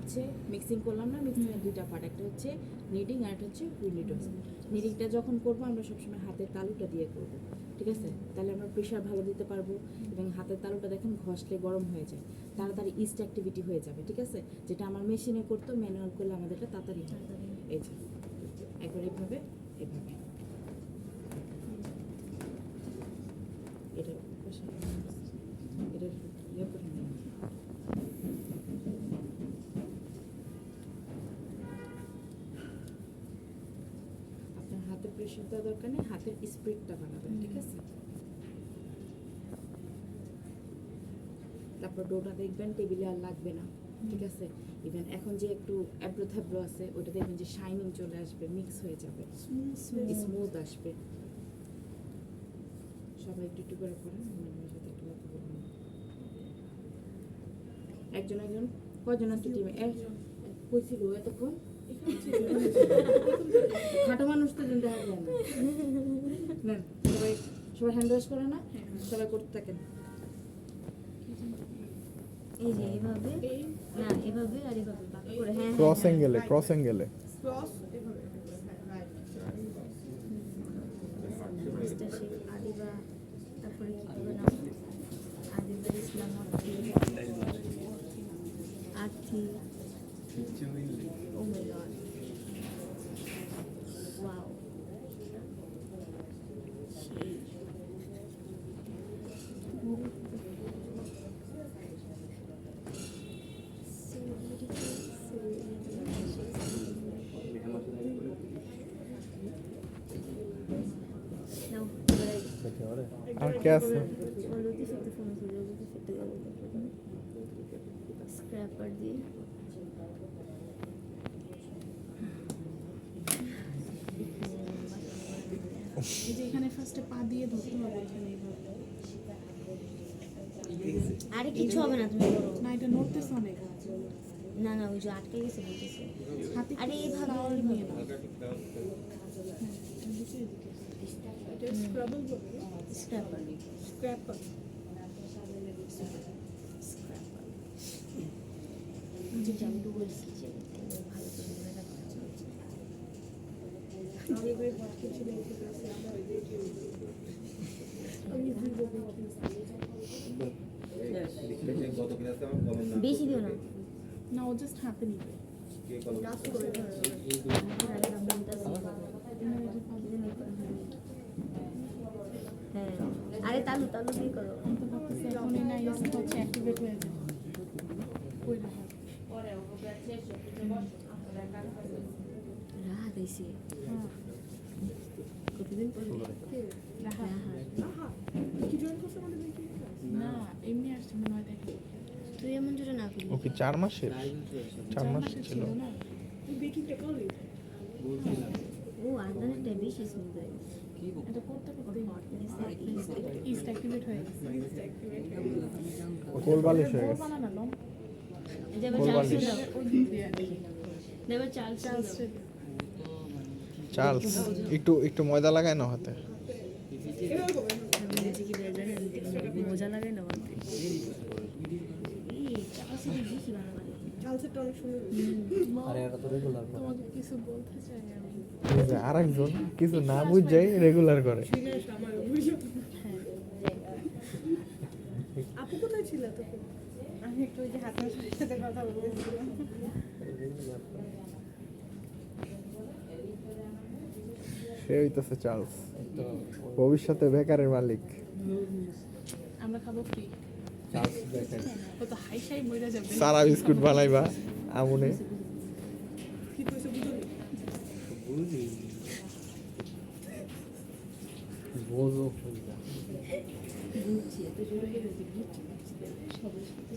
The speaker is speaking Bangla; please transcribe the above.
হচ্ছে মিক্সিং করলাম না, মিক্সিংয়ের দুইটা পার্ট, একটা হচ্ছে নিডিং আর একটা হচ্ছে প্রিনিডোজ। নিডিংটা যখন করবো আমরা সবসময় হাতের তালুটা দিয়ে করব, ঠিক আছে? তাহলে আমরা প্রেশার ভালো দিতে পারবো এবং হাতের তালুটা দেখেন ঘষলে গরম হয়ে যায়, তাড়াতাড়ি ইস্ট অ্যাক্টিভিটি হয়ে যাবে, ঠিক আছে? যেটা আমার মেশিনে করতো, ম্যানুয়াল করলে আমাদের এটা তাড়াতাড়ি হয়। এই যে একবার এভাবে এভাবে এটা এটা ইয়ে করে নিন। আপনার হাতে প্রেশার দেওয়া দরকার নেই, হাতের স্পিডটা বানাবেন, ঠিক আছে? তারপর ডোটা দেখবেন টেবিলে আর লাগবে না, ঠিক আছে? ইভেন এখন যে একটু অ্যাব্রো থ্যাব্রো আছে ওটা দেখবেন যে শাইনিং চলে আসবে, মিক্স হয়ে যাবে, স্মুথ আসবে। সবাই একটু একটু করে করেন, আমার সাথে একটু কথা বলুন। একজন একজন কজন আছে টিমে? কইছিল এতক্ষণ খাটো মানুষ তো দেখা যায় না। নেন সবাই, সবাই হ্যান্ড ওয়াশ করে না, সবাই করতে থাকেন। এই যে এইভাবে না, এভাবে আর এভাবে বাঁক করে, হ্যাঁ ক্রস অ্যাঙ্গেলে, ক্রস অ্যাঙ্গেলে ক্রস এভাবে রাইট। মিস্টার শেখ আদিবা, তারপরে কি করবে না, আদিবা ইসলাম আর্থি, ও মাই গড, ওয়াও, আর কে আছে? স্ক্র্যাপার দিয়ে এই যে এখানে ফার্স্টে পা দিয়ে ধরতে হবে এখানে এইভাবে। আরে কিছু হবে না, তুমি করো না এটা নড়তেছে অনেক। না না, ওই যে আটকে গেছে বলতেছে। হাতে আরে এইভাবে পাওয়ার নিয়ে নাও। এটা স্ক্রাবল বলে, স্ক্র্যাপার, স্ক্র্যাপার। যেটা আমি একটু বলছি যে ভালো করে মনে রাখতে আমি এবারে ভটকে ছিল এই থেকে আমি ভিডিও দেখি। বেশি দিও না, না ও জাস্ট হাতে নিবে। হ্যাঁ আরে তালু তালু দিয়ে করো। আমি তো ভাবতেছি এখন এই না ইয়েস হচ্ছে অ্যাক্টিভেট হয়ে যাবে। কই রাখা রাহা দিছি হ্যাঁ কতদিন পরে রাহা রাহা কি জয়েন করছে বলে দেখি না এমনি আসছে মনে হয় দেখি। তুই এমন জোরে না করবি। ও কি 4 মাসের? 4 মাস ছিল না তুই বেকিংটা করলি ও আদানটা বেশি স্মুথ হয়ে গেছে। এটা করতে করতে ইস্ট অ্যাক্টিভেট হয়ে গেছে। ইস্ট অ্যাক্টিভেট কোল বালিশ হয়ে গেছে। বানানা লম যেমন কোল চার্লস বালিশ। ওই দিক দিয়ে যেমন চার্লস চার্লস একটু একটু ময়দা লাগায় না হাতে। এভাবে করবে। কি বেজান মজা লাগে না আমাকে। এই চার্লস বেশি ভালো লাগে। চালসেরটা অনেক সুন্দর। আরে এটা তো রেগুলার তোমাকে কিছু বলতে চাই আমি। এই যে আরেকজন কিছু না বুঝাই রেগুলার করে। ফিনিশ আমার বুঝো। হ্যাঁ আপু কোথায় ছিল তখন? আমি একটু ওই যে হাতের সাথে কথা বলতেছিলাম। সে হইতেছে চার্লস, ভবিষ্যতে বেকারের মালিক। আমরা খাবো ফ্রি। চার্জ দেখেন ও তো হাই সাই মইরা যাবে। সারা বিস্কুট বানাইবা আমুনে। কি কইছে বুঝলি? বুঝি বোঝো বুঝছি এত জোরে বুঝছি সবার সাথে